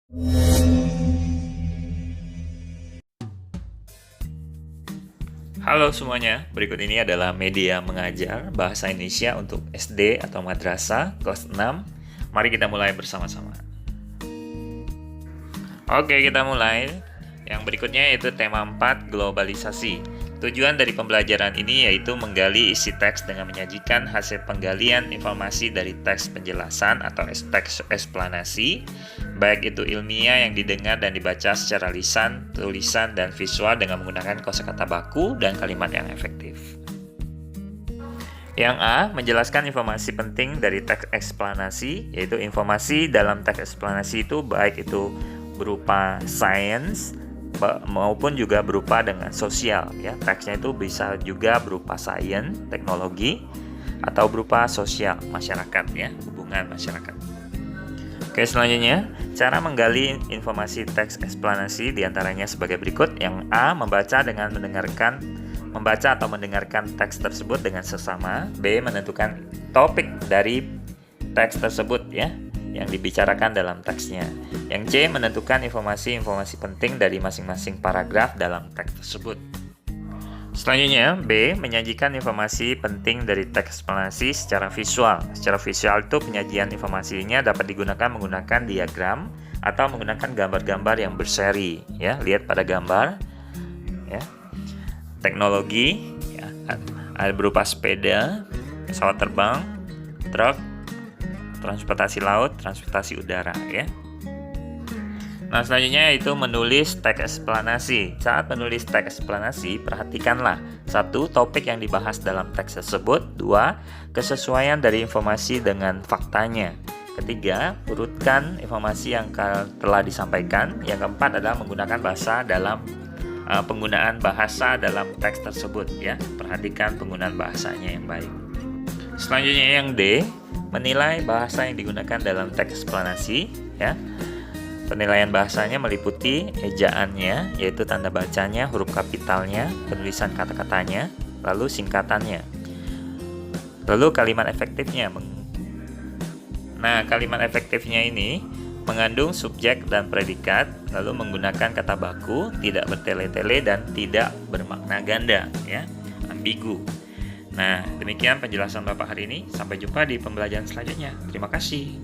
Halo semuanya, berikut ini adalah media mengajar bahasa Indonesia untuk SD atau madrasah kelas 6. Mari kita mulai bersama-sama. Oke, kita mulai. Yang berikutnya yaitu tema 4, globalisasi. Tujuan dari pembelajaran ini yaitu menggali isi teks dengan menyajikan hasil penggalian informasi dari teks penjelasan atau teks eksplanasi, baik itu ilmiah yang didengar dan dibaca secara lisan, tulisan, dan visual dengan menggunakan kosakata baku dan kalimat yang efektif. Yang A, menjelaskan informasi penting dari teks eksplanasi, yaitu informasi dalam teks eksplanasi itu baik itu berupa sains maupun juga berupa dengan sosial, ya. Teksnya itu bisa juga berupa sains, teknologi, atau berupa sosial, masyarakat, ya, hubungan masyarakat. Oke, selanjutnya, cara menggali informasi teks eksplanasi diantaranya sebagai berikut. Yang A, membaca atau mendengarkan teks tersebut dengan seksama. B, menentukan topik dari teks tersebut, ya, yang dibicarakan dalam teksnya. Yang C, menentukan informasi-informasi penting dari masing-masing paragraf dalam teks tersebut. Selanjutnya, B, menyajikan informasi penting dari teks eksplanasi secara visual. Secara visual itu penyajian informasinya dapat digunakan menggunakan diagram atau menggunakan gambar-gambar yang berseri, ya. Lihat pada gambar, ya. Teknologi, ya, ada berupa sepeda, pesawat terbang, truk, transportasi laut, transportasi udara, ya. Nah, selanjutnya yaitu menulis teks eksplanasi. Saat menulis teks eksplanasi, perhatikanlah: 1. Topik yang dibahas dalam teks tersebut. 2. Kesesuaian dari informasi dengan faktanya. 3. Urutkan informasi yang telah disampaikan. Yang keempat adalah menggunakan penggunaan bahasa dalam teks tersebut, ya. Perhatikan penggunaan bahasanya yang baik. Selanjutnya yang D, menilai bahasa yang digunakan dalam teks eksplanasi, ya. Penilaian bahasanya meliputi ejaannya, yaitu tanda bacanya, huruf kapitalnya, penulisan kata-katanya, lalu singkatannya. Lalu kalimat efektifnya. Nah, kalimat efektifnya ini mengandung subjek dan predikat, lalu menggunakan kata baku, tidak bertele-tele dan tidak bermakna ganda, ya, ambigu. Nah, demikian penjelasan Bapak hari ini. Sampai jumpa di pembelajaran selanjutnya. Terima kasih.